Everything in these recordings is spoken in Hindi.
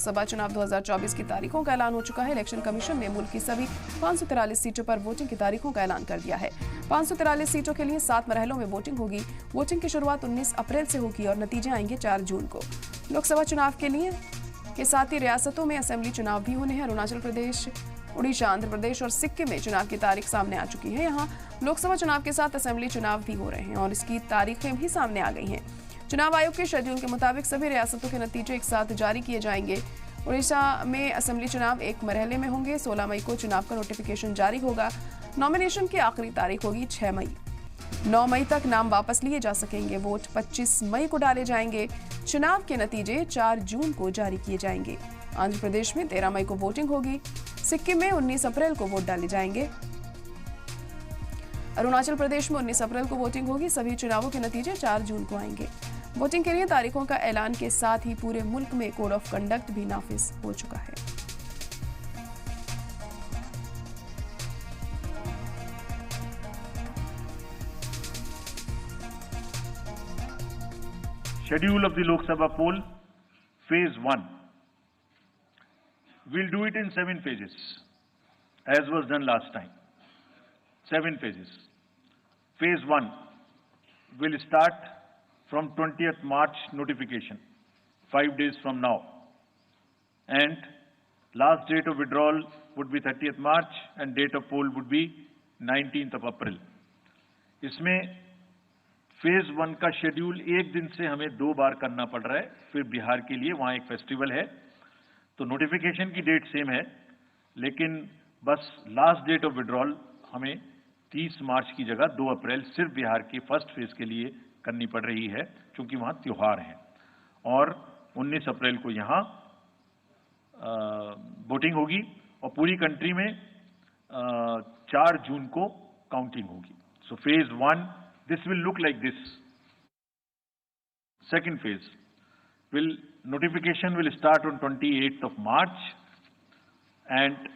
लोकसभा चुनाव 2024 की तारीखों का ऐलान हो चुका है। इलेक्शन कमीशन ने मुल्क की सभी 543 सीटों पर वोटिंग की तारीखों का ऐलान कर दिया है। 543 सीटों के लिए 7 मरहलों में वोटिंग होगी। वोटिंग की शुरुआत 19 अप्रैल से होगी और नतीजे आएंगे 4 जून को। लोकसभा चुनाव के साथ ही रियासतों में असेंबली चुनाव भी होने हैं। अरुणाचल प्रदेश, उड़ीसा, आंध्र प्रदेश और सिक्किम में चुनाव की तारीख सामने आ चुकी है। यहाँ लोकसभा चुनाव के साथ असेंबली चुनाव भी हो रहे हैं और इसकी तारीखें भी सामने आ गई हैं। चुनाव आयोग के शेड्यूल के मुताबिक सभी रियासतों के नतीजे एक साथ जारी किए जाएंगे। उड़ीसा में असेंबली चुनाव 1 मरहले में होंगे। 16 मई को चुनाव का नोटिफिकेशन जारी होगा। नॉमिनेशन की आखिरी तारीख होगी 6 मई। 9 मई तक नाम वापस लिए जा सकेंगे। वोट 25 मई को डाले जाएंगे। चुनाव के नतीजे 4 जून को जारी किए जाएंगे। आंध्र प्रदेश में 13 मई को वोटिंग होगी। सिक्किम में 19 अप्रैल को वोट डाले जाएंगे। अरुणाचल प्रदेश में 19 अप्रैल को वोटिंग होगी। सभी चुनावों के नतीजे 4 जून को आएंगे। वोटिंग के लिए तारीखों का ऐलान के साथ ही पूरे मुल्क में कोड ऑफ कंडक्ट भी नाफिज हो चुका है। Schedule of the Lok Sabha poll, phase 1. We'll do it in 7 phases, as was done last time. 7 phases. Phase 1 will start from 20th March notification, 5 days from now. And last date of withdrawal would be 30th March and date of poll would be 19th of April. इसमें फेज 1 का शेड्यूल एक दिन से हमें 2 बार करना पड़ रहा है। फिर बिहार के लिए वहां एक फेस्टिवल है, तो नोटिफिकेशन की डेट सेम है, लेकिन बस लास्ट डेट ऑफ विड्रॉल हमें 30 मार्च की जगह 2 अप्रैल सिर्फ बिहार के फर्स्ट फेज के लिए करनी पड़ रही है, क्योंकि वहां त्योहार है। और 19 अप्रैल को यहां वोटिंग होगी और पूरी कंट्री में 4 जून को काउंटिंग होगी। So phase 1, this will look like this. Second phase notification will start on 28th of March and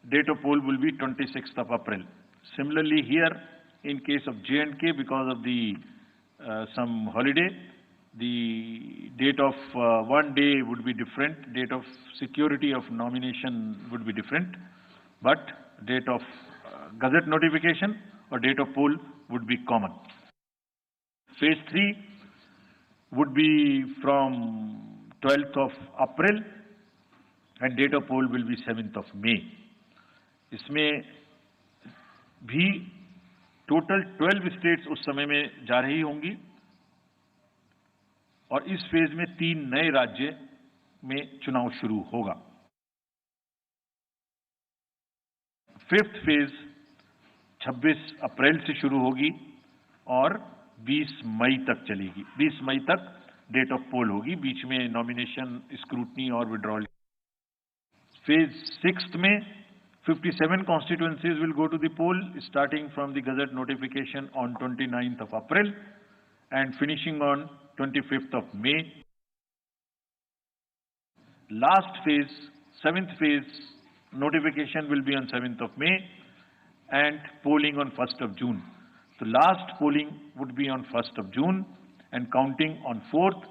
date of poll will be 26th of April. Similarly here in case of J&K, because of the some holiday, the date of one day would be different, date of security of nomination would be different, but date of gazette notification or date of poll would be common. Phase 3 would be from 12th of April and date of poll will be 7th of May. इसमें भी टोटल 12 स्टेट्स उस समय में जा रही होंगी और इस फेज में 3 नए राज्य में चुनाव शुरू होगा। 5th फेज 26 अप्रैल से शुरू होगी और 20 मई तक चलेगी। 20 मई तक डेट ऑफ पोल होगी, बीच में नॉमिनेशन, स्क्रूटनी और विड्रॉल। फेज 6 में 57 constituencies will go to the poll starting from the gazette notification on 29th of April and finishing on 25th of May. Last phase, 7th phase notification will be on 7th of May and polling on 1st of June. The last polling would be on 1st of June and counting on 4th